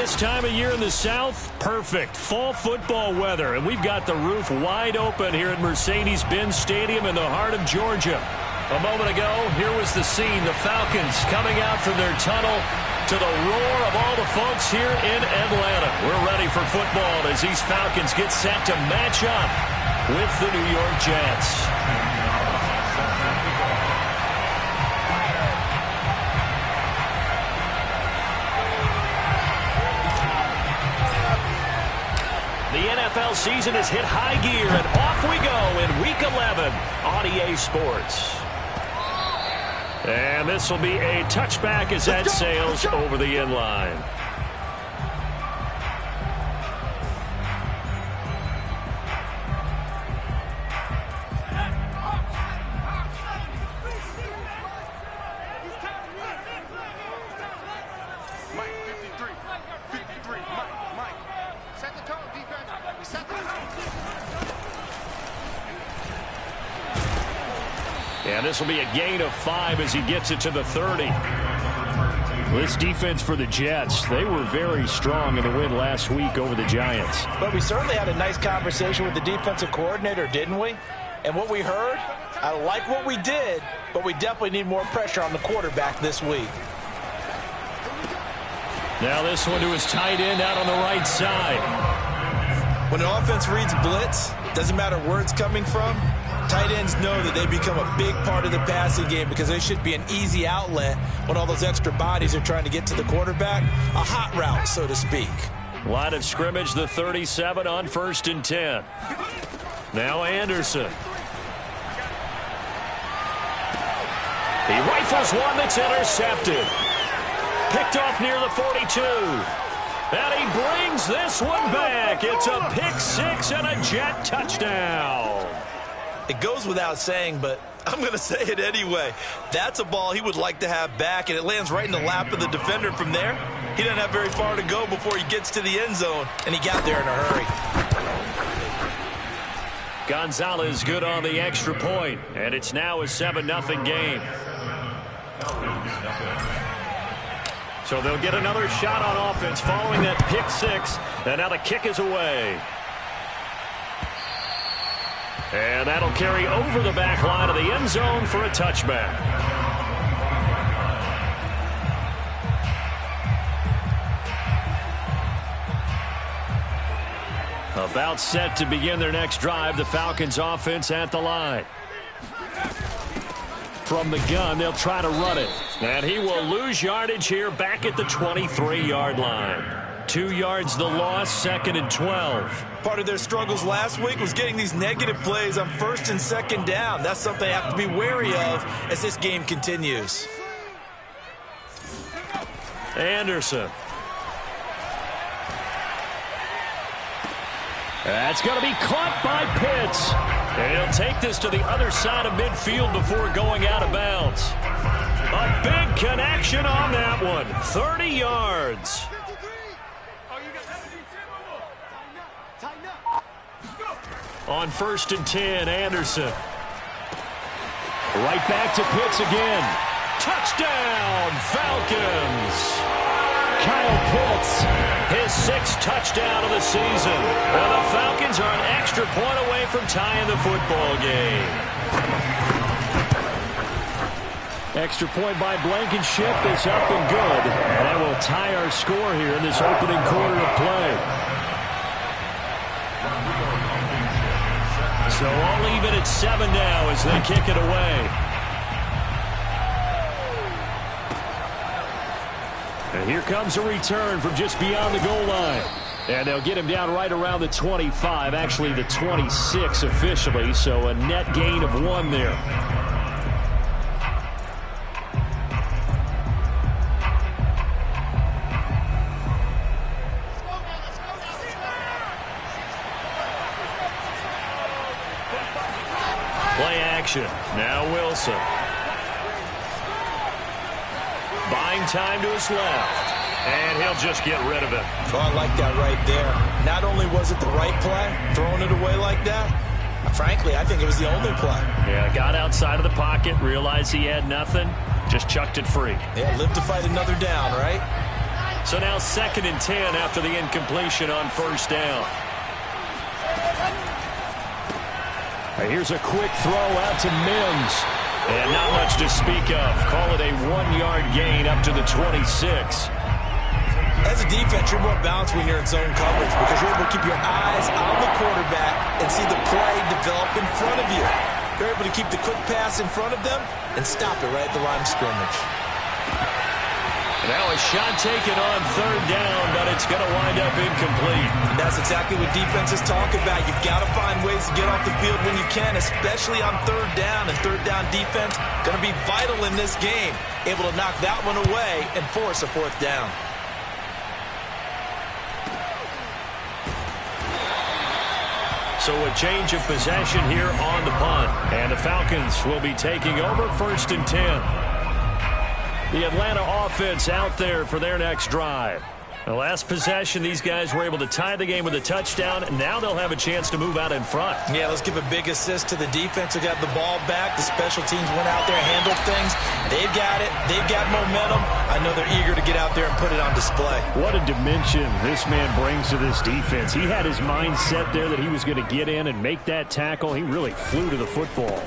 This time of year in the South, perfect. Fall football weather, and we've got the roof wide open here at Mercedes-Benz Stadium in the heart of Georgia. A moment ago, here was the scene. The Falcons coming out from their tunnel to the roar of all the folks here in Atlanta. We're ready for football as these Falcons get set to match up with the New York Jets. The NFL season has hit high gear, and off we go in Week 11 on EA Sports. And this will be a touchback as that sails over the end line. And this will be a gain of 5 as he gets it to the 30. This defense for the Jets, they were very strong in the win last week over the Giants. But we certainly had a nice conversation with the defensive coordinator, didn't we? And what we heard, I like what we did, but we definitely need more pressure on the quarterback this week. Now this one to his tight end out on the right side. When an offense reads blitz, doesn't matter where it's coming from, tight ends know that they become a big part of the passing game because they should be an easy outlet when all those extra bodies are trying to get to the quarterback. A hot route, so to speak. Line of scrimmage, the 37 on 1st and 10. Now Anderson. He rifles one that's intercepted. Picked off near the 42. And he brings this one back. It's a pick 6 and a Jet touchdown. It goes without saying, but I'm going to say it anyway. That's a ball he would like to have back, and it lands right in the lap of the defender from there. He doesn't have very far to go before he gets to the end zone, and he got there in a hurry. Gonzalez good on the extra point, and it's now a 7-0 game. So they'll get another shot on offense following that pick 6, and now the kick is away. And that'll carry over the back line of the end zone for a touchback. About set to begin their next drive, the Falcons offense at the line. From the gun, they'll try to run it. And he will lose yardage here back at the 23-yard line. 2 yards the loss, 2nd and 12. Part of their struggles last week was getting these negative plays on 1st and 2nd down. That's something they have to be wary of as this game continues. Anderson. That's going to be caught by Pitts. And he'll take this to the other side of midfield before going out of bounds. A big connection on that one. 30 yards. On 1st and 10, Anderson. Right back to Pitts again. Touchdown, Falcons. Kyle Pitts, his 6th touchdown of the season. And the Falcons are an extra point away from tying the football game. Extra point by Blankenship is up and good. And that will tie our score here in this opening quarter of play. So all even at 7 now as they kick it away. And here comes a return from just beyond the goal line. And they'll get him down right around the 25, actually the 26 officially, so a net gain of 1 there. Play action. Now Wilson. Buying time to his left. And he'll just get rid of it. Oh, I like that right there. Not only was it the right play, throwing it away like that, frankly, I think it was the only play. Yeah, got outside of the pocket, realized he had nothing, just chucked it free. Yeah, live to fight another down, right? So now 2nd and 10 after the incompletion on 1st down. Here's a quick throw out to Mims. And not much to speak of. Call it a 1-yard gain up to the 26. As a defense, you're more balanced when you're in zone coverage because you're able to keep your eyes on the quarterback and see the play develop in front of you. You're able to keep the quick pass in front of them and stop it right at the line of scrimmage. Now a shot taken on 3rd down, but it's going to wind up incomplete. And that's exactly what defenses talk about. You've got to find ways to get off the field when you can, especially on 3rd down. And 3rd down defense going to be vital in this game. Able to knock that one away and force a 4th down. So a change of possession here on the punt. And the Falcons will be taking over 1st and 10. The Atlanta offense out there for their next drive. The last possession, these guys were able to tie the game with a touchdown, and now they'll have a chance to move out in front. Yeah, let's give a big assist to the defense who got the ball back. The special teams went out there, handled things. They've got it. They've got momentum. I know they're eager to get out there and put it on display. What a dimension this man brings to this defense. He had his mind set there that he was going to get in and make that tackle. He really flew to the football.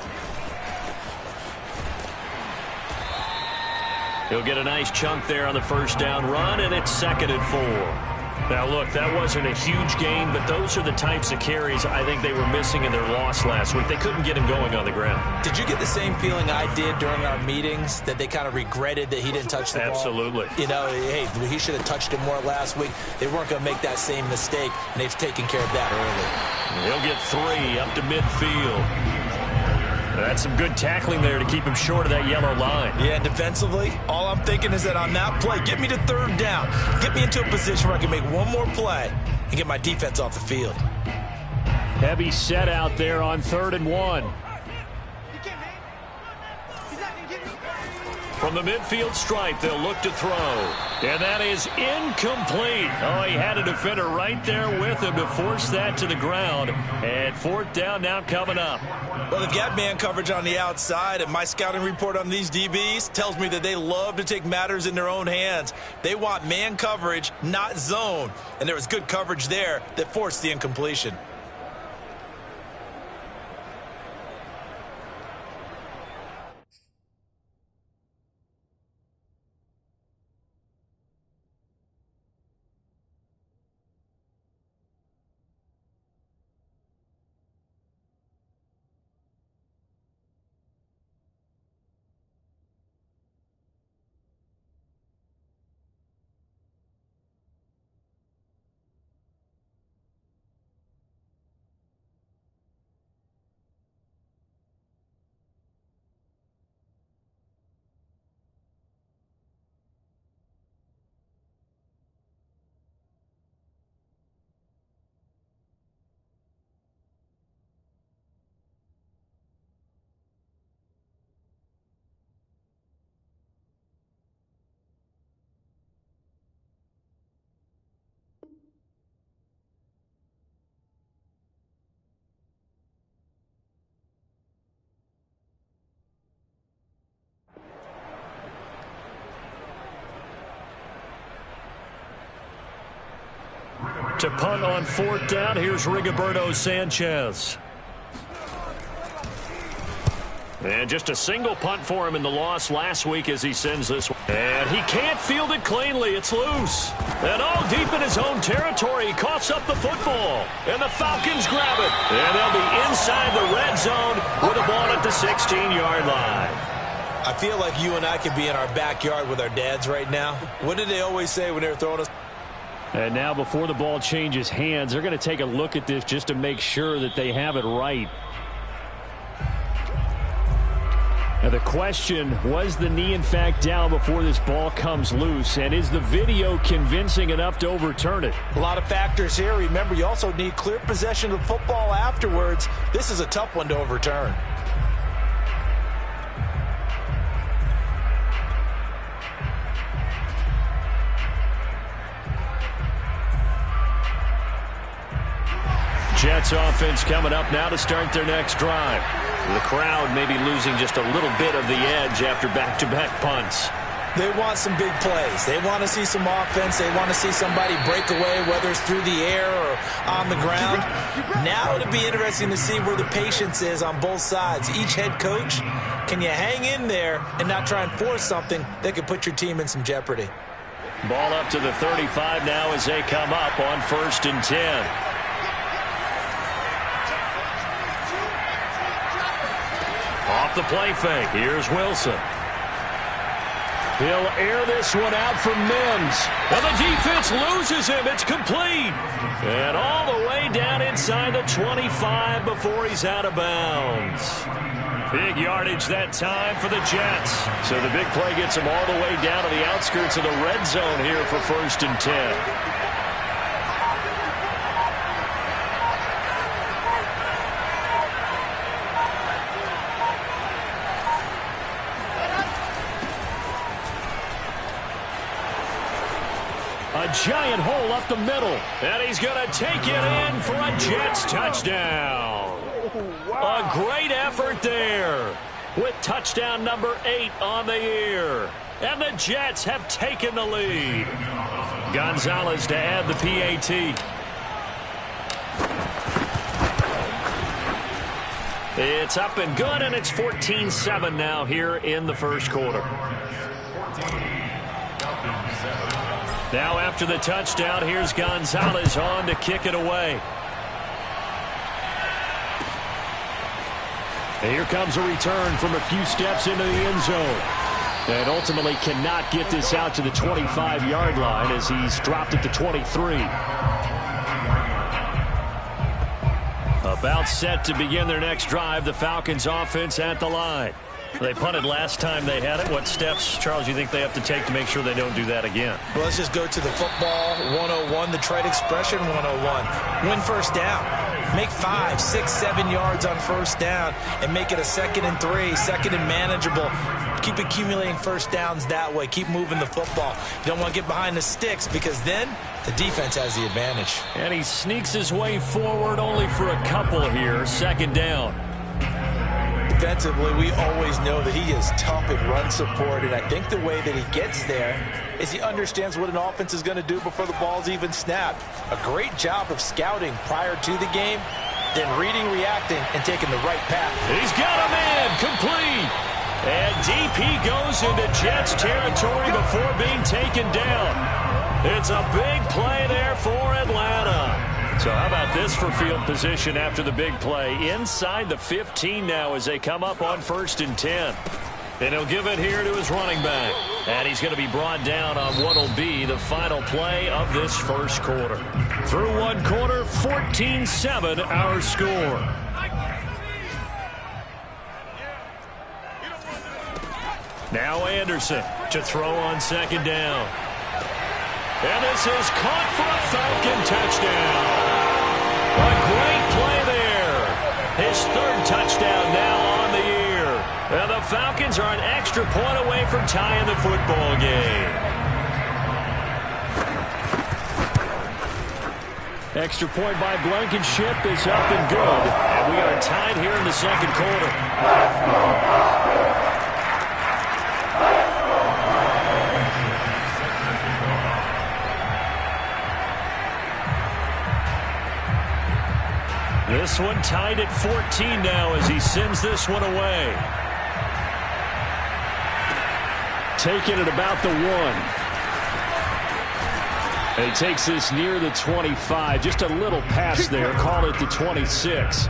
He'll get a nice chunk there on the 1st down run, and it's 2nd and 4. Now, look, that wasn't a huge gain, but those are the types of carries I think they were missing in their loss last week. They couldn't get him going on the ground. Did you get the same feeling I did during our meetings, that they kind of regretted that he didn't touch the ball? Absolutely. You know, hey, he should have touched it more last week. They weren't going to make that same mistake, and they've taken care of that early. He'll get 3 up to midfield. That's some good tackling there to keep him short of that yellow line. Yeah, and defensively, all I'm thinking is that on that play, get me to 3rd down. Get me into a position where I can make one more play and get my defense off the field. Heavy set out there on 3rd and 1. From the midfield stripe, they'll look to throw. And that is incomplete. Oh, he had a defender right there with him to force that to the ground. And 4th down now coming up. Well, they've got man coverage on the outside, and my scouting report on these DBs tells me that they love to take matters in their own hands. They want man coverage, not zone. And there was good coverage there that forced the incompletion. To punt on 4th down, here's Rigoberto Sanchez. And just a single punt for him in the loss last week as he sends this one. And he can't field it cleanly. It's loose. And all deep in his own territory, he coughs up the football. And the Falcons grab it. And they'll be inside the red zone with the ball at the 16-yard line. I feel like you and I could be in our backyard with our dads right now. What did they always say when they were throwing us? And now before the ball changes hands, they're going to take a look at this just to make sure that they have it right. Now the question, was the knee in fact down before this ball comes loose? And is the video convincing enough to overturn it? A lot of factors here. Remember, you also need clear possession of the football afterwards. This is a tough one to overturn. Jets offense coming up now to start their next drive. The crowd may be losing just a little bit of the edge after back-to-back punts. They want some big plays. They want to see some offense. They want to see somebody break away, whether it's through the air or on the ground. Now it'll be interesting to see where the patience is on both sides. Each head coach, can you hang in there and not try and force something that could put your team in some jeopardy? Ball up to the 35 now as they come up on 1st and 10. Off the play fake. Here's Wilson. He'll air this one out for Mims. And the defense loses him. It's complete. And all the way down inside the 25 before he's out of bounds. Big yardage that time for the Jets. So the big play gets them all the way down to the outskirts of the red zone here for 1st and 10. A giant hole up the middle. And he's going to take it in for a Jets touchdown. Wow. A great effort there with touchdown number 8 on the year. And the Jets have taken the lead. Gonzalez to add the PAT. It's up and good, and it's 14-7 now here in the first quarter. Now after the touchdown, here's Gonzalez on to kick it away. And here comes a return from a few steps into the end zone. And ultimately cannot get this out to the 25-yard line as he's dropped at the 23. About set to begin their next drive, the Falcons offense at the line. They punted last time they had it. What steps, Charles, you think they have to take to make sure they don't do that again? Well, let's just go to the football 101, the trade expression 101. Win first down. Make 5, 6, 7 yards on first down and make it a 2nd and 3, 2nd and manageable. Keep accumulating first downs that way. Keep moving the football. You don't want to get behind the sticks because then the defense has the advantage. And he sneaks his way forward only for a couple here. 2nd down. Defensively, we always know that he is tough in run support, and I think the way that he gets there is he understands what an offense is going to do before the ball's even snapped. A great job of scouting prior to the game, then reading, reacting, and taking the right path. He's got him in, complete. And DP goes into Jets territory before being taken down. It's a big play there for Atlanta. So how about this for field position after the big play? Inside the 15 now as they come up on 1st and 10. And he'll give it here to his running back. And he's going to be brought down on what will be the final play of this first quarter. Through one quarter, 14-7 our score. Now Anderson to throw on 2nd down. And this is caught for a Falcon touchdown. A great play there. His 3rd touchdown now on the year. And the Falcons are an extra point away from tying the football game. Extra point by Blankenship is up and good. And we are tied here in the 2nd quarter. This one tied at 14 now as he sends this one away. Taking it about the 1. And he takes this near the 25. Just a little pass there. Call it the 26.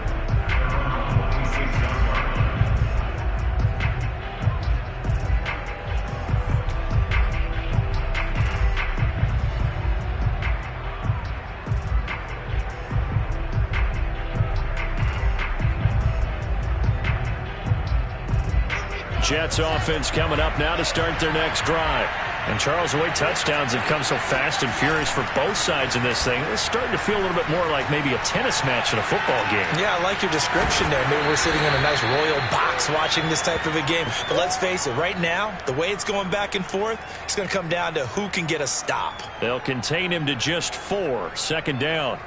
Jets offense coming up now to start their next drive. And Charles, the way touchdowns have come so fast and furious for both sides in this thing, it's starting to feel a little bit more like maybe a tennis match in a football game. Yeah, I like your description there. Maybe we're sitting in a nice royal box watching this type of a game. But let's face it, right now, the way it's going back and forth, it's going to come down to who can get a stop. They'll contain him to just 4. 2nd down.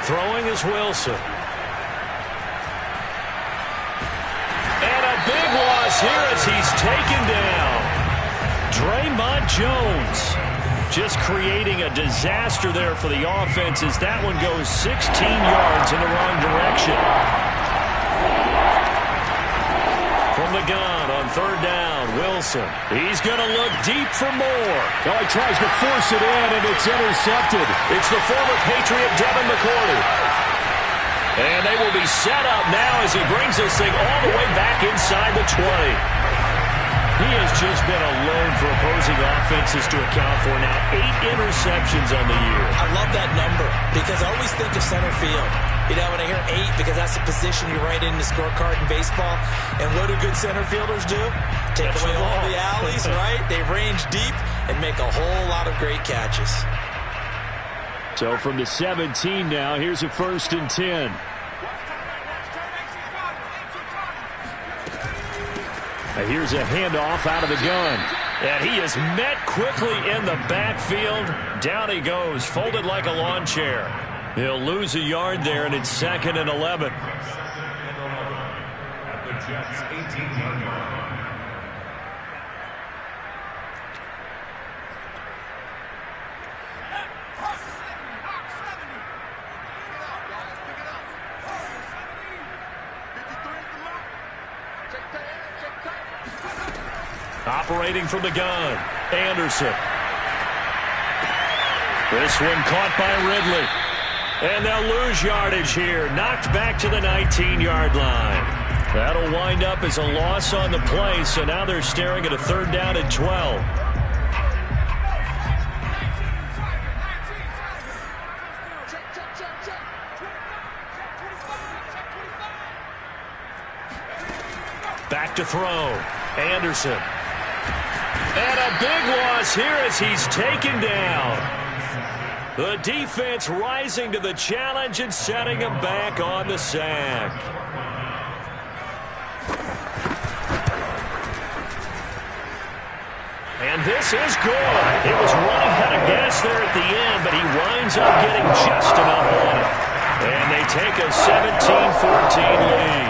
Throwing is Wilson. And a big loss here as he's taken down. Draymond Jones just creating a disaster there for the offense as that one goes 16 yards in the wrong direction. From the gun on third down, Wilson. He's going to look deep for more. Oh, he tries to force it in, and it's intercepted. It's the former Patriot Devin McCourty. And they will be set up now as he brings this thing all the way back inside the 20. He has just been alone for opposing offenses to account for now. 8 interceptions on the year. I love that number because I always think of center field. You know, when I hear 8, because that's the position you write in the scorecard in baseball. And what do good center fielders do? Take away all the alleys, right? They range deep and make a whole lot of great catches. So from the 17 now, here's a 1st and 10. Here's a handoff out of the gun. And he is met quickly in the backfield. Down he goes, folded like a lawn chair. He'll lose a yard there, and it's 2nd and 11. At the Jets' 18-yard line. Operating from the gun, Anderson. This one caught by Ridley. And they'll lose yardage here. Knocked back to the 19-yard line. That'll wind up as a loss on the play, so now they're staring at a 3rd down and 12. Back to throw. Anderson. And a big loss here as he's taken down. The defense rising to the challenge and setting him back on the sack. And this is good. It was running out of gas there at the end, but he winds up getting just enough on it. And they take a 17-14 lead.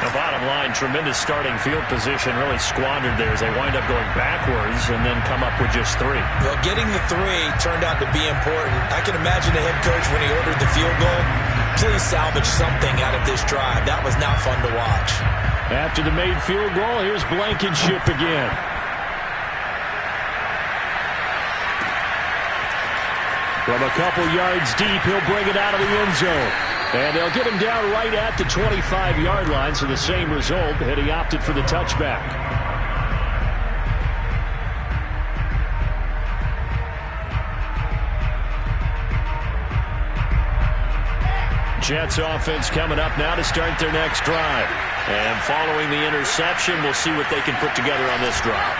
The bottom line, tremendous starting field position, really squandered there as they wind up going backwards and then come up with just 3. Well, getting the 3 turned out to be important. I can imagine the head coach when he ordered the field goal, please salvage something out of this drive. That was not fun to watch. After the made field goal, here's Blankenship again. From a couple yards deep, he'll bring it out of the end zone. And they'll get him down right at the 25-yard line, so the same result, and he opted for the touchback. Jets offense coming up now to start their next drive. And following the interception, we'll see what they can put together on this drive.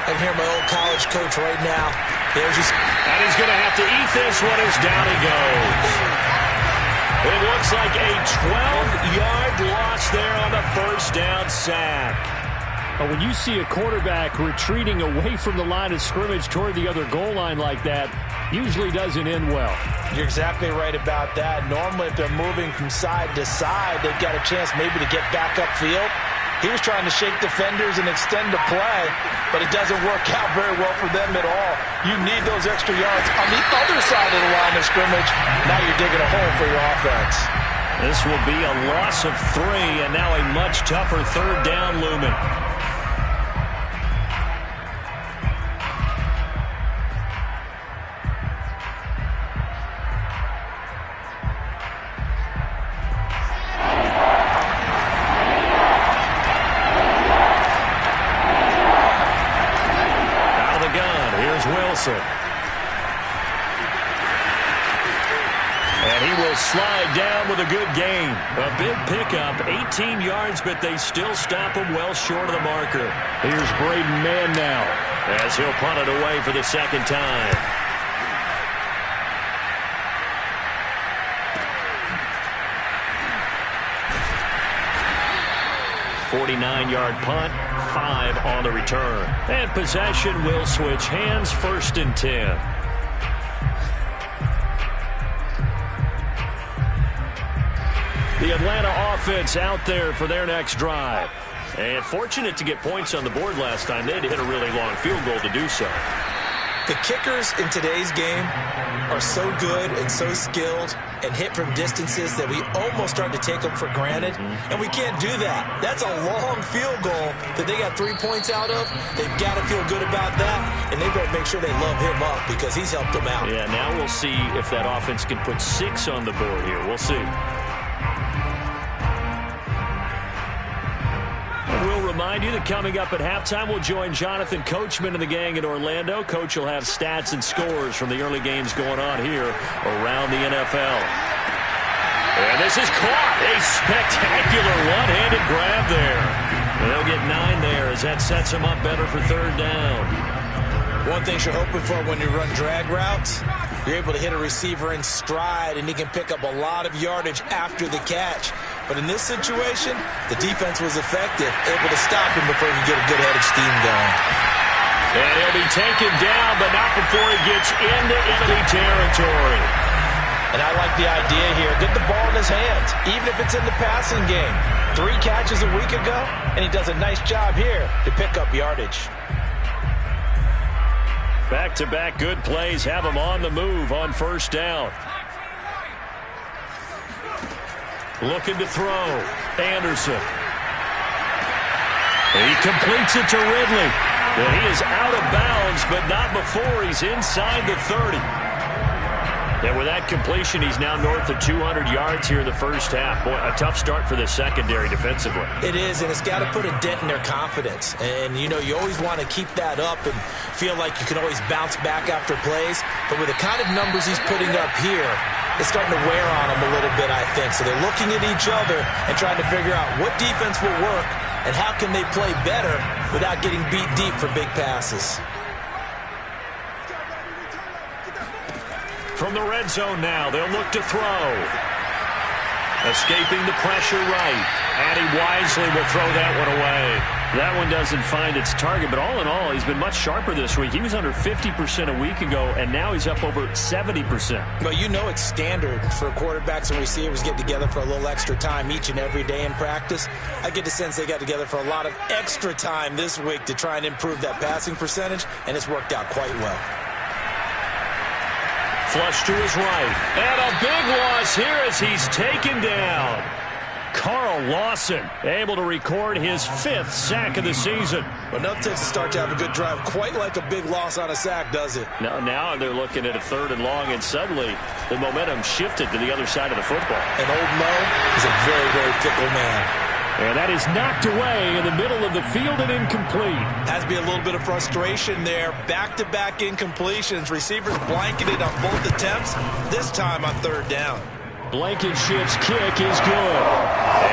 I can hear my old college coach right now. And he's going to have to eat this one as down he goes. It looks like a 12-yard loss there on the 1st down sack. But when you see a quarterback retreating away from the line of scrimmage toward the other goal line like that, usually doesn't end well. You're exactly right about that. Normally, if they're moving from side to side, they've got a chance maybe to get back upfield. He was trying to shake defenders and extend the play, but it doesn't work out very well for them at all. You need those extra yards on the other side of the line of scrimmage. Now you're digging a hole for your offense. This will be a loss of 3, and now a much tougher 3rd down looming. And he will slide down with a good gain. A big pickup, 18 yards, but they still stop him well short of the marker. Here's Braden Mann now, as he'll punt it away for the 2nd time. 49-yard punt, 5 on the return. And possession will switch hands, 1st and 10. The Atlanta offense out there for their next drive. And fortunate to get points on the board last time. They had to hit a really long field goal to do so. The kickers in today's game are so good and so skilled and hit from distances that we almost start to take them for granted. And we can't do that. That's a long field goal that they got 3 points out of. They've got to feel good about that, and they better make sure they love him up because he's helped them out. Yeah, now we'll see if that offense can put 6 on the board here. We'll see. We'll remind you that coming up at halftime, we'll join Jonathan Coachman and the gang in Orlando. Coach will have stats and scores from the early games going on here around the NFL. And this is caught. A spectacular one-handed grab there. And they'll get 9 there as that sets them up better for third down. One thing you're hoping for when you run drag routes, you're able to hit a receiver in stride, and he can pick up a lot of yardage after the catch. But in this situation, the defense was effective, able to stop him before he could get a good head of steam going. And he'll be taken down, but not before he gets into enemy territory. And I like the idea here. Get the ball in his hands, even if it's in the passing game. 3 catches a week ago, and he does a nice job here to pick up yardage. Back-to-back good plays have him on the move on first down. Looking to throw. Anderson. He completes it to Ridley. And he is out of bounds, but not before he's inside the 30. And with that completion, he's now north of 200 yards here in the first half. Boy, a tough start for the secondary defensively. It is, and it's got to put a dent in their confidence. And, you know, you always want to keep that up and feel like you can always bounce back after plays. But with the kind of numbers he's putting up here, it's starting to wear on them a little bit, I think. So they're looking at each other and trying to figure out what defense will work and how can they play better without getting beat deep for big passes. From the red zone now, they'll look to throw. Escaping the pressure right. And he wisely will throw that one away. That one doesn't find its target, but all in all, he's been much sharper this week. He was under 50% a week ago, and now he's up over 70%. Well, you know it's standard for quarterbacks and receivers get together for a little extra time each and every day in practice. I get the sense they got together for a lot of extra time this week to try and improve that passing percentage, and it's worked out quite well. Flush to his right. And a big loss here as he's taken down. Carl Lawson able to record his 5th sack of the season. But nothing takes a start to have a good drive quite like a big loss on a sack, does it? Now they're looking at a 3rd and long, and suddenly the momentum shifted to the other side of the football. And old Mo is a very, very fickle man. And that is knocked away in the middle of the field and incomplete. Has to be a little bit of frustration there. Back-to-back incompletions. Receivers blanketed on both attempts, this time on 3rd down. Blankenship's kick is good.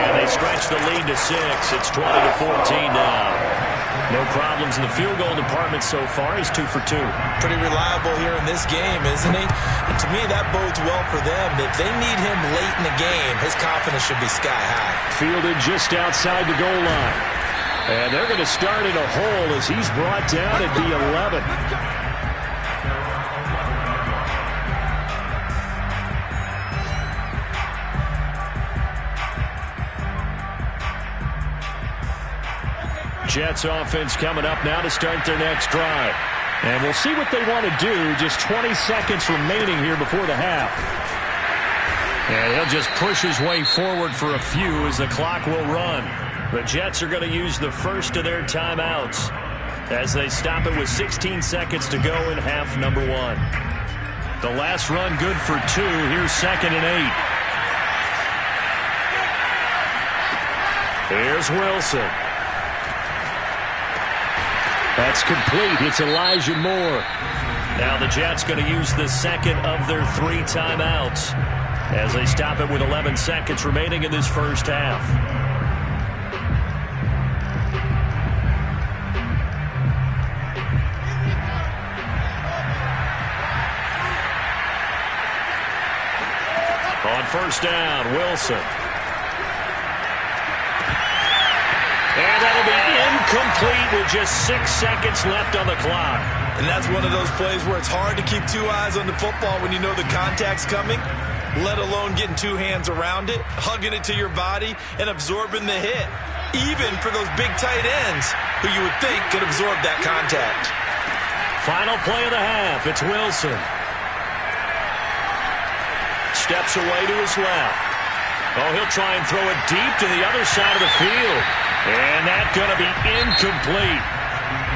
And they stretch the lead to 6. It's 20-14 now. No problems in the field goal department so far. He's 2 for 2. Pretty reliable here in this game, isn't he? And to me, that bodes well for them. If they need him late in the game, his confidence should be sky high. Fielded just outside the goal line. And they're going to start in a hole as he's brought down at the 11. Jets offense coming up now to start their next drive. And we'll see what they want to do. Just 20 seconds remaining here before the half. And he'll just push his way forward for a few as the clock will run. The Jets are going to use the first of their timeouts as they stop it with 16 seconds to go in half number 1. The last run good for 2. Here's 2nd and 8. Here's Wilson. That's complete. It's Elijah Moore. Now the Jets going to use the second of their 3 timeouts as they stop it with 11 seconds remaining in this first half. On first down, Wilson. And that'll be incomplete with just 6 seconds left on the clock. And that's one of those plays where it's hard to keep 2 eyes on the football when you know the contact's coming. let alone getting two hands around it, hugging it to your body, and absorbing the hit, even for those big tight ends who you would think could absorb that contact. Final play of the half. It's Wilson. Steps away to his left. Oh, he'll try and throw it deep to the other side of the field. And that's going to be incomplete.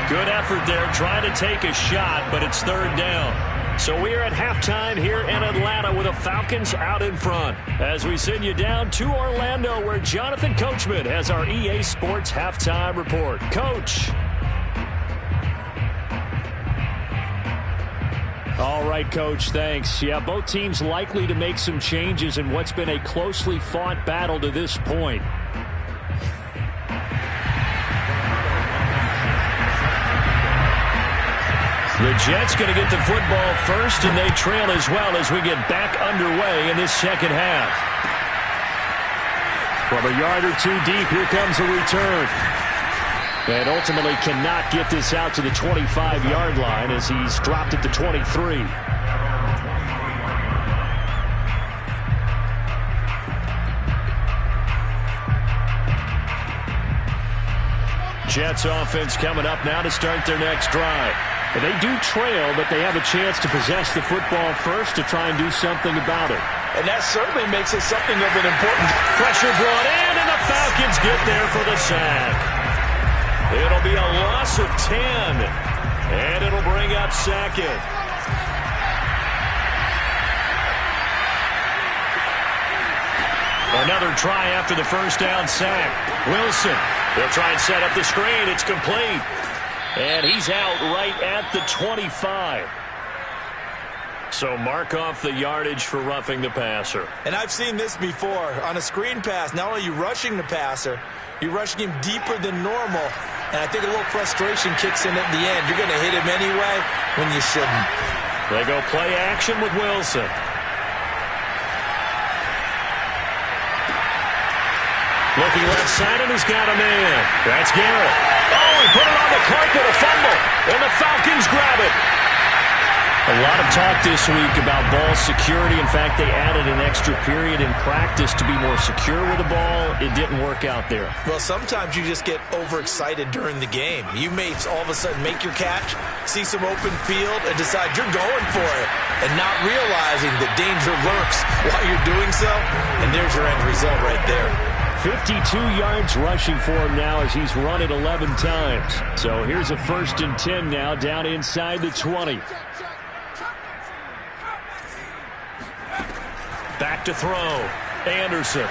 Good effort there trying to take a shot, but it's third down. So we're at halftime here in Atlanta with the Falcons out in front. As we send you down to Orlando where Jonathan Coachman has our EA Sports halftime report. Coach. All right, Coach, thanks. Yeah, both teams likely to make some changes in what's been a closely fought battle to this point. The Jets going to get the football first, and they trail as well as we get back underway in this second half. From a yard or two deep, here comes a return. And ultimately cannot get this out to the 25-yard line as he's dropped at the 23. Jets offense coming up now to start their next drive. And they do trail, but they have a chance to possess the football first to try and do something about it. And that certainly makes it something of an important pressure brought in, and the Falcons get there for the sack. It'll be a loss of 10, and it'll bring up second. Another try after the first down sack. Wilson, they'll try and set up the screen. It's complete. And he's out right at the 25. So mark off the yardage for roughing the passer. And I've seen this before. On a screen pass, not only are you rushing the passer, you're rushing him deeper than normal. And I think a little frustration kicks in at the end. You're going to hit him anyway when you shouldn't. They go play action with Wilson. Looking left side, and he's got a man. That's Garrett. Oh, he put it on the carpet, a fumble. And the Falcons grab it. A lot of talk this week about ball security. In fact, they added an extra period in practice to be more secure with the ball. It didn't work out there. Well, sometimes you just get overexcited during the game. You may all of a sudden make your catch, see some open field, and decide you're going for it, and not realizing the danger lurks while you're doing so. And there's your end result right there. 52 yards rushing for him now as he's run it 11 times. So here's a 1st and 10 now down inside the 20. Back to throw. Anderson.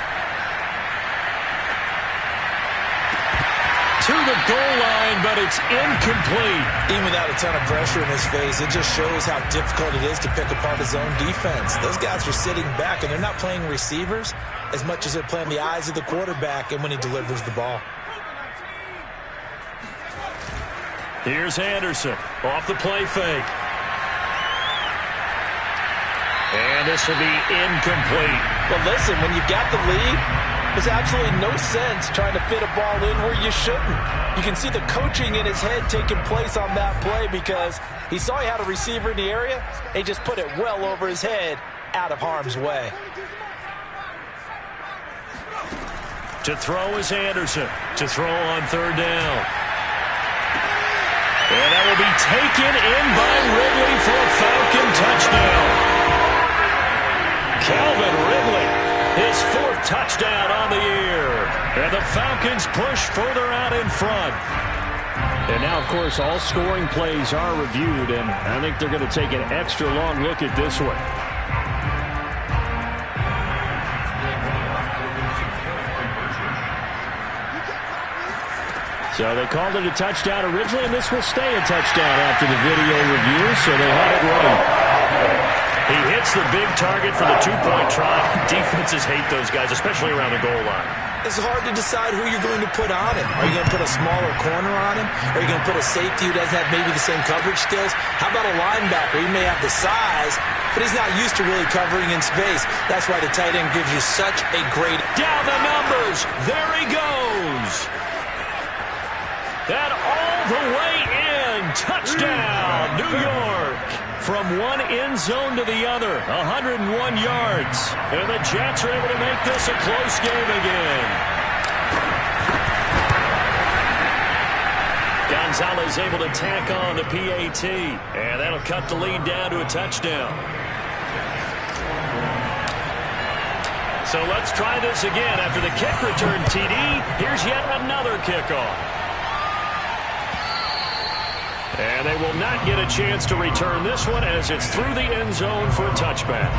To the goal line, but it's incomplete. Even without a ton of pressure in his face, it just shows how difficult it is to pick apart his own defense. Those guys are sitting back, and they're not playing receivers as much as they're playing the eyes of the quarterback and when he delivers the ball. Here's Anderson off the play fake. And this will be incomplete. Well, listen, when you've got the lead, there's absolutely no sense trying to fit a ball in where you shouldn't. You can see the coaching in his head taking place on that play because he saw he had a receiver in the area, and he just put it well over his head out of harm's way. To throw is Anderson. To throw on third down. And that will be taken in by Ridley for a Falcon touchdown. Calvin Ridley, his 4th touchdown on the year. And the Falcons push further out in front. And now, of course, all scoring plays are reviewed, and I think they're going to take an extra long look at this one. So they called it a touchdown originally, and this will stay a touchdown after the video review, so they had it right. He hits the big target for the 2-point try. Defenses hate those guys, especially around the goal line. It's hard to decide who you're going to put on him. Are you going to put a smaller corner on him? Are you going to put a safety who doesn't have maybe the same coverage skills? How about a linebacker? He may have the size, but he's not used to really covering in space. That's why the tight end gives you such a great... Down the numbers. There he goes. That all the way in. Touchdown, New York. from one end zone to the other, 101 yards. And the Jets are able to make this a close game again. Gonzalez able to tack on the PAT, and that'll cut the lead down to a touchdown. So let's try this again. After the kick return TD, here's yet another kickoff. And they will not get a chance to return this one as it's through the end zone for a touchback.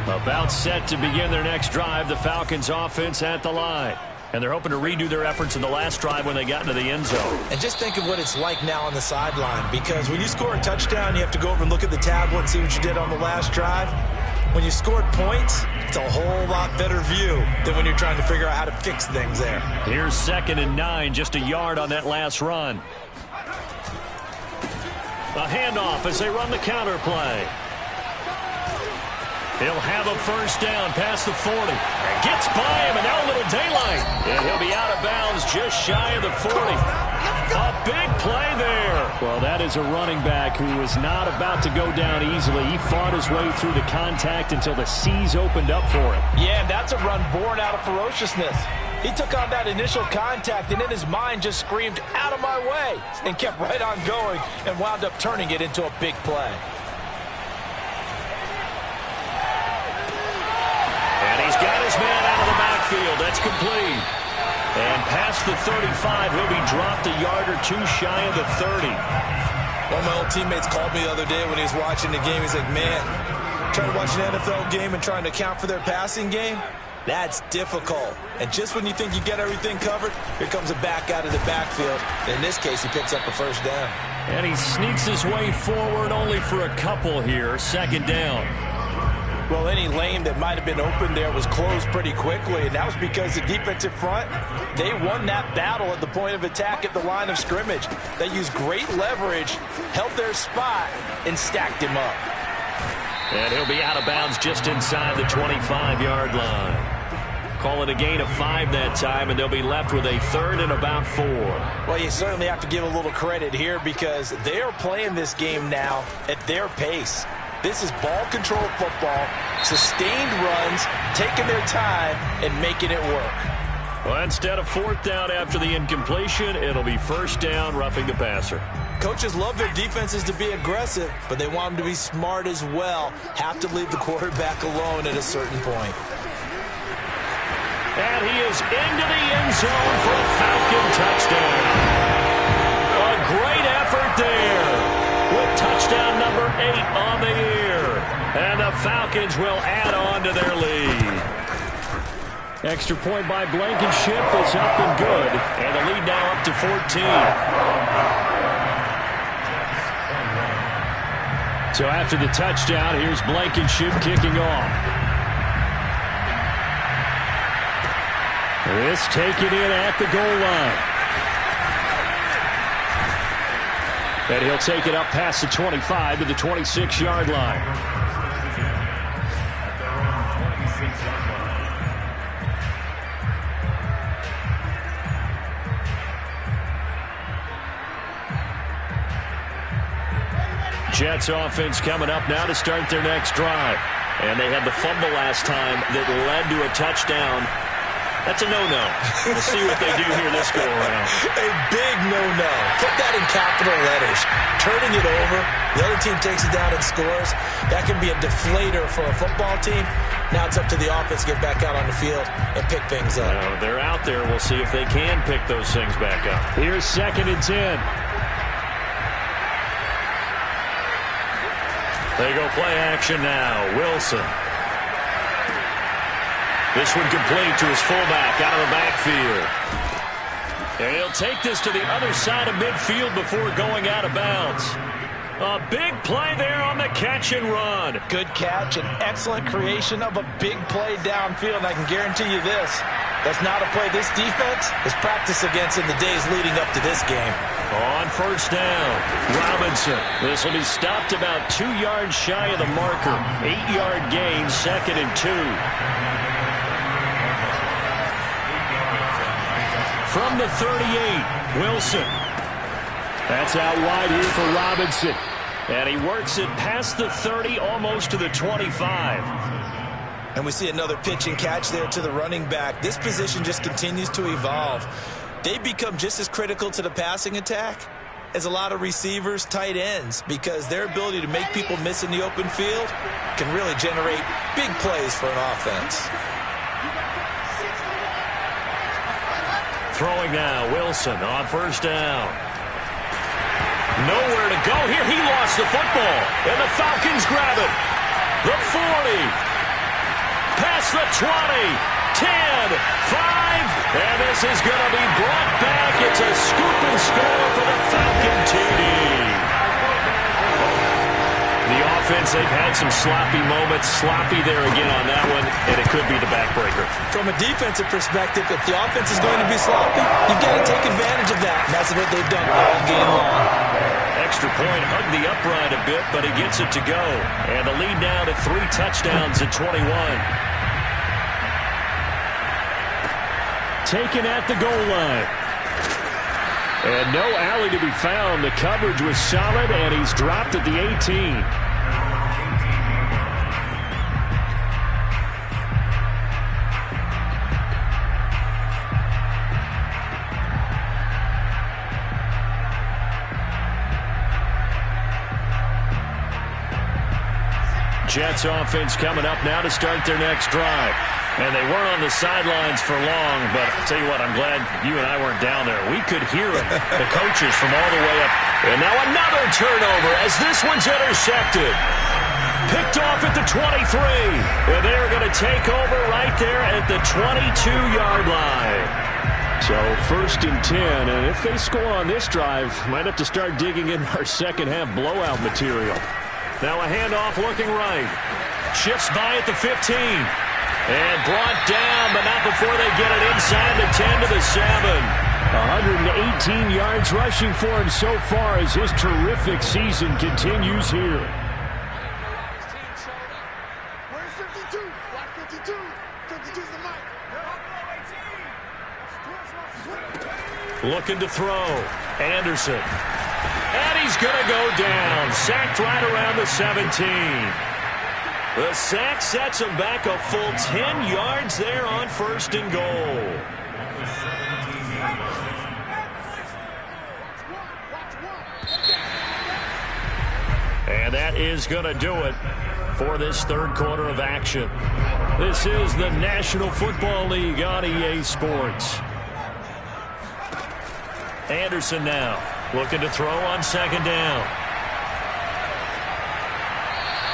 About set to begin their next drive, the Falcons offense at the line. And they're hoping to redo their efforts in the last drive when they got into the end zone. And just think of what it's like now on the sideline, because when you score a touchdown, you have to go over and look at the tablet and see what you did on the last drive. When you scored points, it's a whole lot better view than when you're trying to figure out how to fix things there. Here's 2nd and 9, just a yard on that last run. A handoff as they run the counter play. He'll have a first down past the 40. Gets by him, and now a little daylight. And he'll be out of bounds just shy of the 40. A big play there. Well, that is a running back who was not about to go down easily. He fought his way through the contact until the C's opened up for him. Yeah, and that's a run born out of ferociousness. He took on that initial contact, and in his mind just screamed, "Out of my way," and kept right on going and wound up turning it into a big play. And he's got his man out of the backfield. That's complete. And past the 35, he'll be dropped a yard or two shy of the 30. One of my old teammates called me the other day when he was watching the game. He's like, "Man, trying to watch an NFL game and trying to account for their passing game, that's difficult." And just when you think you get everything covered, here comes a back out of the backfield. In this case, he picks up a first down. And he sneaks his way forward only for a couple here. 2nd down. Well, any lane that might have been open there was closed pretty quickly, and that was because the defensive front, they won that battle at the point of attack at the line of scrimmage. They used great leverage, held their spot, and stacked him up. And he'll be out of bounds just inside the 25-yard line. Call it a gain of 5 that time, and they'll be left with a 3rd and about 4. Well, you certainly have to give a little credit here because they are playing this game now at their pace. This is ball control football, sustained runs, taking their time, and making it work. Well, instead of 4th down after the incompletion, it'll be 1st down, roughing the passer. Coaches love their defenses to be aggressive, but they want them to be smart as well. Have to leave the quarterback alone at a certain point. And he is into the end zone for a Falcon touchdown. A great effort there. With touchdown number 8 on the year. And the Falcons will add on to their lead. Extra point by Blankenship is up and good. And the lead now up to 14. So after the touchdown, here's Blankenship kicking off. This taken in at the goal line. And he'll take it up past the 25 to the 26-yard line. Jets offense coming up now to start their next drive. And they had the fumble last time that led to a touchdown. That's a no-no. We'll see what they do here this go-around. A big no-no. Put that in capital letters. Turning it over, the other team takes it down and scores. That can be a deflator for a football team. Now it's up to the offense to get back out on the field and pick things up. They're out there. We'll see if they can pick those things back up. Here's 2nd and 10. They go play action now. Wilson. This one complete to his fullback out of the backfield. And he'll take this to the other side of midfield before going out of bounds. A big play there on the catch and run. Good catch and excellent creation of a big play downfield. And I can guarantee you this. That's not a play this defense has practiced against in the days leading up to this game. On 1st down, Robinson. This will be stopped about 2 yards shy of the marker. 8-yard gain, 2nd and 2. From the 38, Wilson. That's out wide here for Robinson. And he works it past the 30, almost to the 25. And we see another pitch and catch there to the running back. This position just continues to evolve. They become just as critical to the passing attack as a lot of receivers, tight ends, because their ability to make people miss in the open field can really generate big plays for an offense. Throwing now, Wilson on first down. Nowhere to go here. He lost the football, and the Falcons grab it. The 40. Past the 20. 10. 5. And this is going to be brought back. It's a scoop and score for the Falcon TD. The offense, they've had some sloppy moments. Sloppy there again on that one, and it could be the backbreaker. From a defensive perspective, if the offense is going to be sloppy, you've got to take advantage of that. And that's what they've done all game long. Extra point, hugged the upright a bit, but he gets it to go. And the lead now to 3 touchdowns at 21. Taken at the goal line. And no alley to be found. The coverage was solid, and he's dropped at the 18. Jets offense coming up now to start their next drive. And they weren't on the sidelines for long, but I'll tell you what, I'm glad you and I weren't down there. We could hear it, the coaches from all the way up. And now another turnover as this one's intercepted. Picked off at the 23. And they're going to take over right there at the 22-yard line. So 1st and 10, and if they score on this drive, might have to start digging in our second-half blowout material. Now a handoff looking right. Shifts by at the 15. And brought down, but not before they get it inside the 10 to the 7. 118 yards rushing for him so far as his terrific season continues here. Where's 52? Watch 52. 52's the mic. Looking to throw. Anderson. And he's going to go down. Sacked right around the 17. The sack sets him back a full 10 yards there on 1st and goal. And that is going to do it for this 3rd quarter of action. This is the National Football League on EA Sports. Anderson now looking to throw on 2nd down.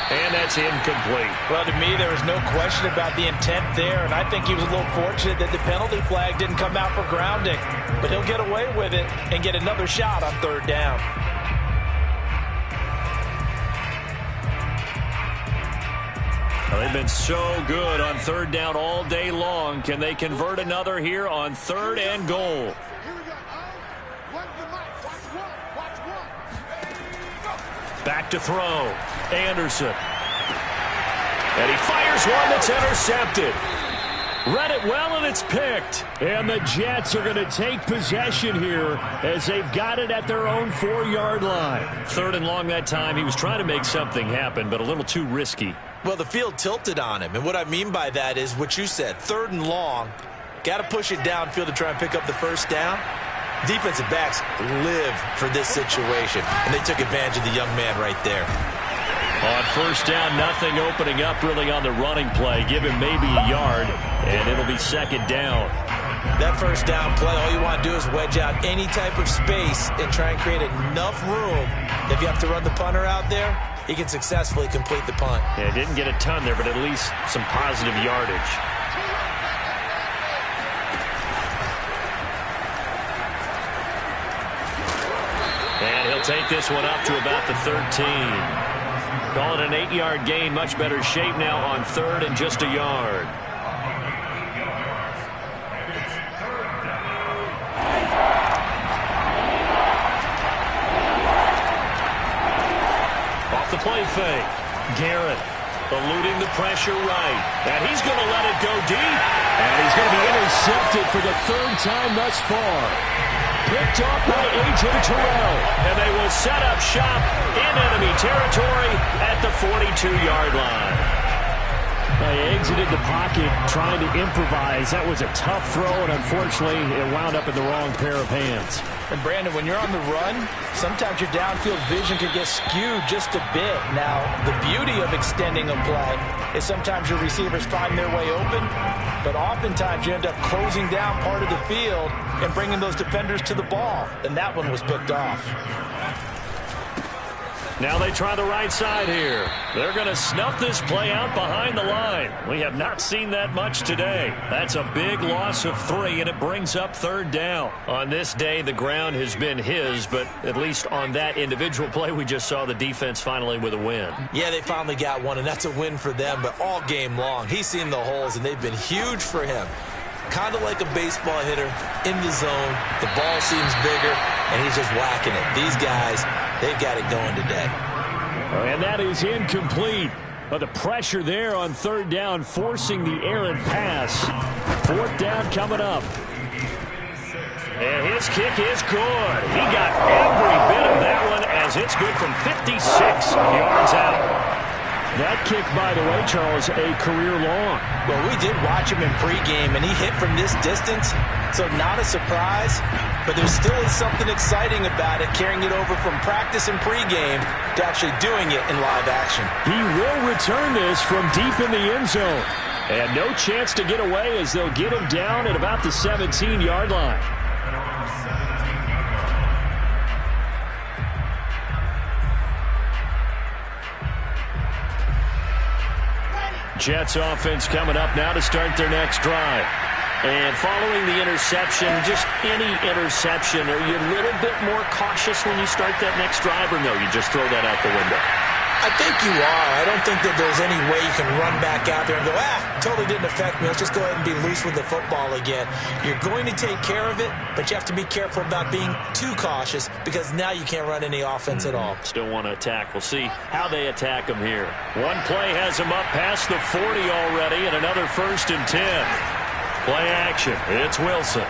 And that's incomplete. Well, to me, there was no question about the intent there, and I think he was a little fortunate that the penalty flag didn't come out for grounding. But he'll get away with it and get another shot on 3rd down. Well, they've been so good on 3rd down all day long. Can they convert another here on 3rd and goal? Back to throw. Anderson. And he fires one that's intercepted. Read it well, and it's picked. And the Jets are going to take possession here as they've got it at their own 4-yard line. 3rd and long that time. He was trying to make something happen, but a little too risky. Well, the field tilted on him, and what I mean by that is what you said. 3rd and long. Got to push it downfield to try and pick up the 1st down. Defensive backs live for this situation, and they took advantage of the young man right there. On 1st down, nothing opening up really on the running play. Give him maybe a yard, and it'll be 2nd down. That 1st down play, all you want to do is wedge out any type of space and try and create enough room. If you have to run the punter out there, he can successfully complete the punt. Yeah, didn't get a ton there, but at least some positive yardage. And he'll take this one up to about the 13. Call it an 8-yard gain. Much better shape now on 3rd and just a yard. Off the play fake. Garrett eluding the pressure right. And he's going to let it go deep. And he's going to be intercepted for the 3rd time thus far. Picked off by A.J. Terrell. And they will set up shop in enemy territory at the 42-yard line. They exited the pocket trying to improvise. That was a tough throw, and unfortunately, it wound up in the wrong pair of hands. And Brandon, when you're on the run, sometimes your downfield vision can get skewed just a bit. Now, the beauty of extending a play is sometimes your receivers find their way open, but oftentimes you end up closing down part of the field and bringing those defenders to the ball. And that one was picked off. Now they try the right side here. They're going to snuff this play out behind the line. We have not seen that much today. That's a big loss of 3, and it brings up 3rd down. On this day, the ground has been his, but at least on that individual play, we just saw the defense finally with a win. Yeah, they finally got one, and that's a win for them, but all game long, he's seen the holes, and they've been huge for him. Kind of like a baseball hitter in the zone. The ball seems bigger, and he's just whacking it. These guys, they've got it going today. And that is incomplete. But the pressure there on 3rd down, forcing the errant pass. 4th down coming up. And his kick is good. He got every bit of that one as it's good from 56 yards out. That kick, by the way, Charles, a career long. Well, we did watch him in pregame, and he hit from this distance, so not a surprise. But there still is something exciting about it, carrying it over from practice and pregame to actually doing it in live action. He will return this from deep in the end zone. And no chance to get away as they'll get him down at about the 17-yard line. Jets offense coming up now to start their next drive. And following the interception, just any interception, are you a little bit more cautious when you start that next drive, or no, you just throw that out the window? I think you are. I don't think that there's any way you can run back out there and go, totally didn't affect me. Let's just go ahead and be loose with the football again. You're going to take care of it, but you have to be careful about being too cautious because now you can't run any offense at all. Still want to attack. We'll see how they attack them here. One play has them up past the 40 already, and another 1st and 10. Play action. It's Wilson.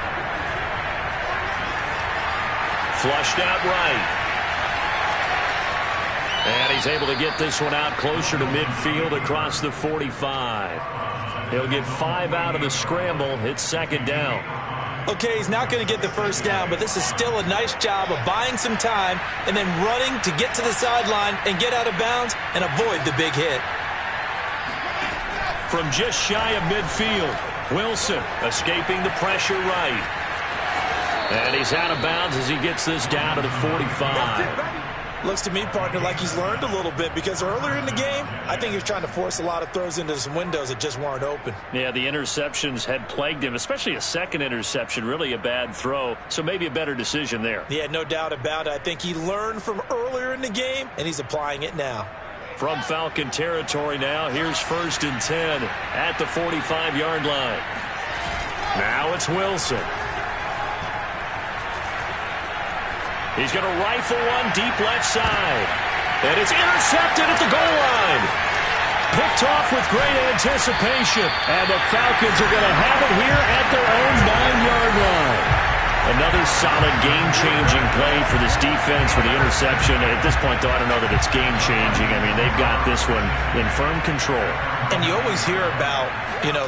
Flushed out right. And he's able to get this one out closer to midfield across the 45. He'll get 5 out of the scramble. It's 2nd down. Okay, he's not going to get the 1st down, but this is still a nice job of buying some time and then running to get to the sideline and get out of bounds and avoid the big hit. From just shy of midfield, Wilson escaping the pressure right. And he's out of bounds as he gets this down to the 45. Looks to me, partner, like he's learned a little bit because earlier in the game, I think he was trying to force a lot of throws into some windows that just weren't open. Yeah, the interceptions had plagued him, especially a second interception, really a bad throw. So maybe a better decision there. Yeah, no doubt about it. I think he learned from earlier in the game, and he's applying it now. From Falcon territory now, here's 1st and 10 at the 45-yard line. Now it's Wilson. He's going to rifle one deep left side. And it's intercepted at the goal line. Picked off with great anticipation. And the Falcons are going to have it here at their own 9-yard line. Another solid game-changing play for this defense for the interception. At this point, though, I don't know that it's game-changing. I mean, they've got this one in firm control. And you always hear about,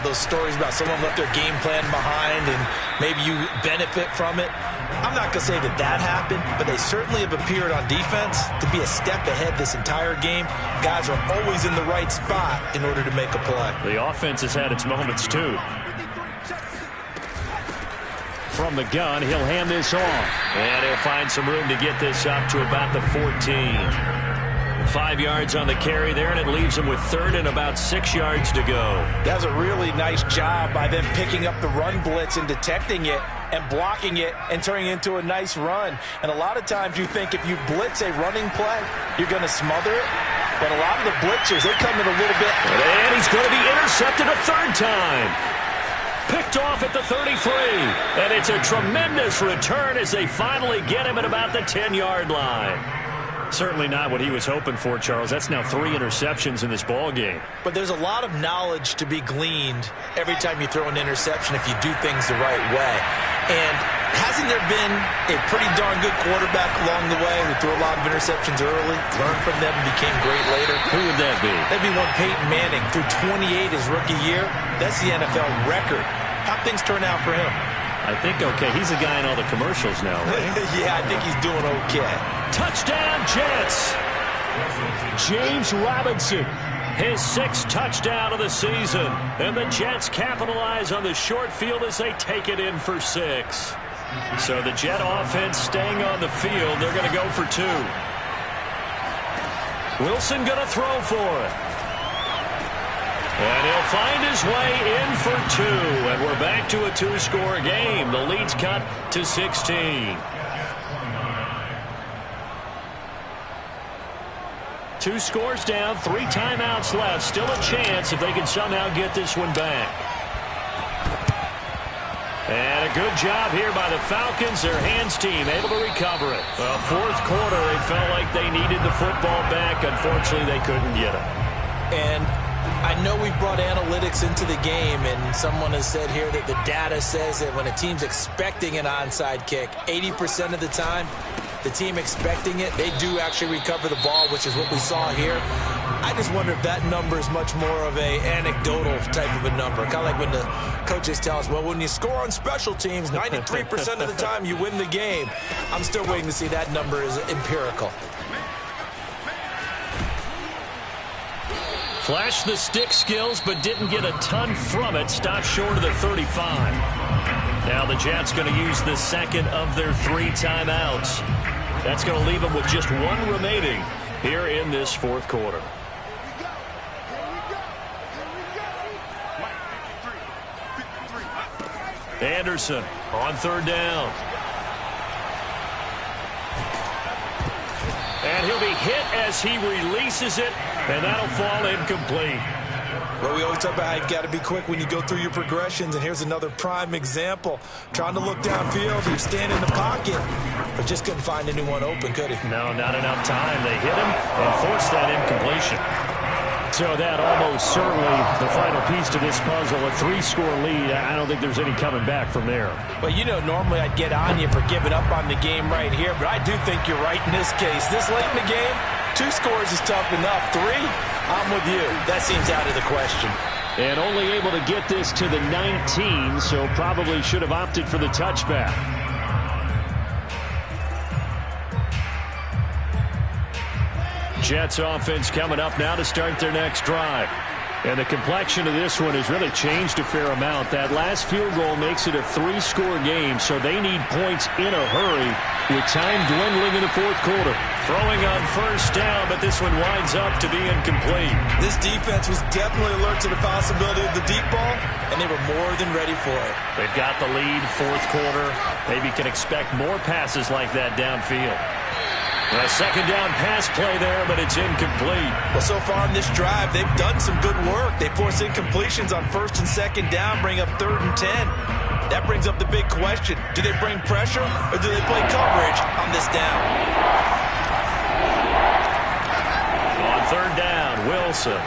those stories about someone left their game plan behind and maybe you benefit from it. I'm not going to say that happened, but they certainly have appeared on defense to be a step ahead this entire game. Guys are always in the right spot in order to make a play. The offense has had its moments, too. From the gun, he'll hand this off. And he'll find some room to get this up to about the 14. 5 yards on the carry there, and it leaves him with 3rd and about 6 yards to go. That was a really nice job by them picking up the run blitz and detecting it and blocking it and turning it into a nice run. And a lot of times you think if you blitz a running play, you're going to smother it. But a lot of the blitzers, they come in a little bit. And he's going to be intercepted a 3rd time. Picked off at the 33. And it's a tremendous return as they finally get him at about the 10-yard line. Certainly not what he was hoping for, Charles. That's now 3 interceptions in this ball game. But there's a lot of knowledge to be gleaned every time you throw an interception if you do things the right way. And hasn't Hasn't there been a pretty darn good quarterback along the way who threw a lot of interceptions early, learned from them, and became great later? Who would that be? That'd be one Peyton Manning. Threw 28 his rookie year. That's the NFL record. How'd things turn out for him? I think okay. He's a guy in all the commercials now, right? Yeah, I think he's doing okay. Touchdown, Jets! James Robinson, his 6th touchdown of the season. And the Jets capitalize on the short field as they take it in for 6. So the Jet offense staying on the field. They're going to go for 2. Wilson going to throw for it. And he'll find his way in for 2. And we're back to a 2-score game. The lead's cut to 16. 2 scores down, 3 timeouts left. Still a chance if they can somehow get this one back. And a good job here by the Falcons. Their hands team able to recover it. Well, 4th quarter, they felt like they needed the football back. Unfortunately, they couldn't get it. And I know we brought analytics into the game, and someone has said here that the data says that when a team's expecting an onside kick, 80% of the time, the team expecting it, they do actually recover the ball, which is what we saw here. I just wonder if that number is much more of a anecdotal type of a number. Kind of like when the coaches tell us, well, when you score on special teams, 93% of the time you win the game. I'm still waiting to see that number is empirical. Flashed the stick skills, but didn't get a ton from it. Stopped short of the 35. Now the Jets going to use the 2nd of their 3 timeouts. That's going to leave them with just 1 remaining here in this 4th quarter. Anderson on 3rd down. And he'll be hit as he releases it, and that'll fall incomplete. Well, we always talk about how you've got to be quick when you go through your progressions, and here's another prime example. Trying to look downfield, he was standing in the pocket, but just couldn't find anyone open, could he? No, not enough time. They hit him and forced that incompletion. So that almost certainly the final piece to this puzzle, a 3-score lead. I don't think there's any coming back from there. Well, you know, normally I'd get on you for giving up on the game right here, but I do think you're right in this case. This late in the game, 2 scores is tough enough. 3, I'm with you. That seems out of the question. And only able to get this to the 19, so probably should have opted for the touchback. Jets offense coming up now to start their next drive. And the complexion of this one has really changed a fair amount. That last field goal makes it a 3-score game, so they need points in a hurry with time dwindling in the 4th quarter. Throwing on 1st down, but this one winds up to be incomplete. This defense was definitely alert to the possibility of the deep ball, and they were more than ready for it. They've got the lead, 4th quarter. Maybe can expect more passes like that downfield. A 2nd down pass play there, but it's incomplete. Well, so far in this drive, they've done some good work. They force incompletions on 1st and 2nd down, bring up 3rd and 10. That brings up the big question. Do they bring pressure, or do they play coverage on this down? On 3rd down, Wilson.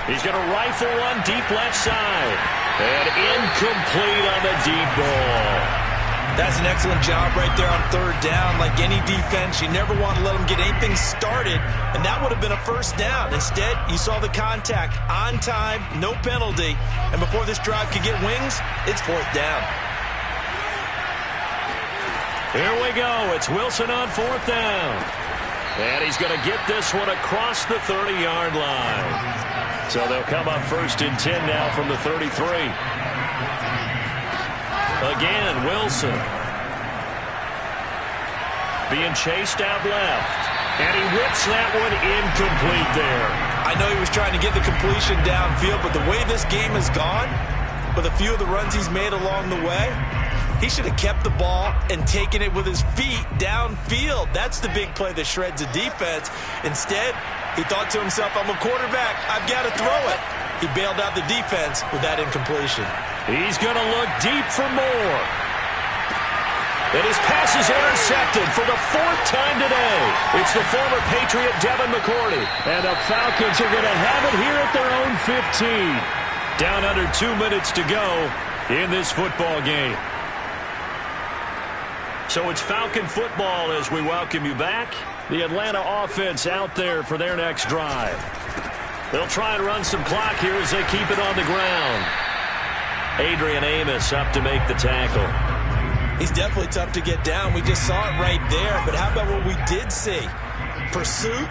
He's going to rifle one deep left side. And incomplete on the deep ball. That's an excellent job right there on 3rd down. Like any defense, you never want to let them get anything started, and that would have been a 1st down. Instead, you saw the contact on time, no penalty, and before this drive could get wings, it's 4th down. Here we go. It's Wilson on 4th down. And he's going to get this one across the 30-yard line. So they'll come up 1st and 10 now from the 33. Again, Wilson. Being chased out left. And he whips that one incomplete there. I know he was trying to get the completion downfield, but the way this game has gone, with a few of the runs he's made along the way, he should have kept the ball and taken it with his feet downfield. That's the big play that shreds a defense. Instead, he thought to himself, I'm a quarterback. I've got to throw it. He bailed out the defense with that incompletion. He's going to look deep for more. And his pass is intercepted for the 4th time today. It's the former Patriot Devin McCourty. And the Falcons are going to have it here at their own 15. Down under 2 minutes to go in this football game. So it's Falcon football as we welcome you back. The Atlanta offense out there for their next drive. They'll try and run some clock here as they keep it on the ground. Adrian Amos up to make the tackle. He's definitely tough to get down. We just saw it right there. But how about what we did see? Pursuit,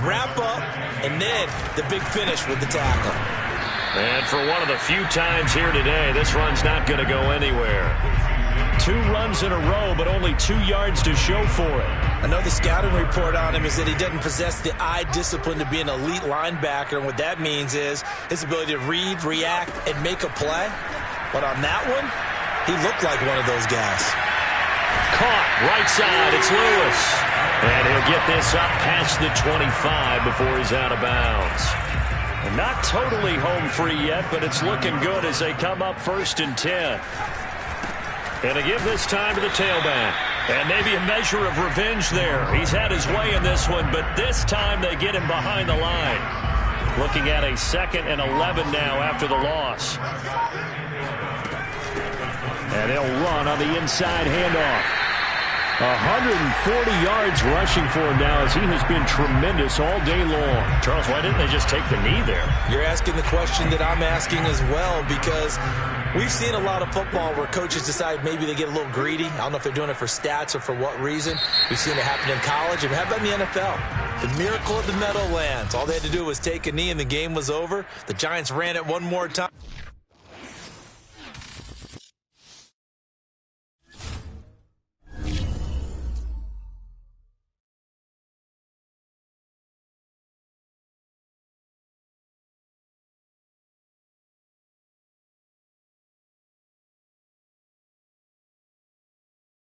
wrap up, and then the big finish with the tackle. And for one of the few times here today, this run's not going to go anywhere. 2 runs in a row, but only 2 yards to show for it. I know the scouting report on him is that he doesn't possess the eye discipline to be an elite linebacker. And what that means is his ability to read, react, and make a play. But on that one, he looked like one of those guys. Caught right side. It's Lewis. And he'll get this up past the 25 before he's out of bounds. And not totally home free yet, but it's looking good as they come up 1st and 10. And to give this time to the tailback. And maybe a measure of revenge there. He's had his way in this one, but this time they get him behind the line. Looking at a 2nd and 11 now after the loss. And they'll run on the inside handoff. 140 yards rushing for him now as he has been tremendous all day long. Charles, why didn't they just take the knee there? You're asking the question that I'm asking as well, because we've seen a lot of football where coaches decide maybe they get a little greedy. I don't know if they're doing it for stats or for what reason. We've seen it happen in college. And how about in the NFL? The miracle of the Meadowlands. All they had to do was take a knee and the game was over. The Giants ran it one more time.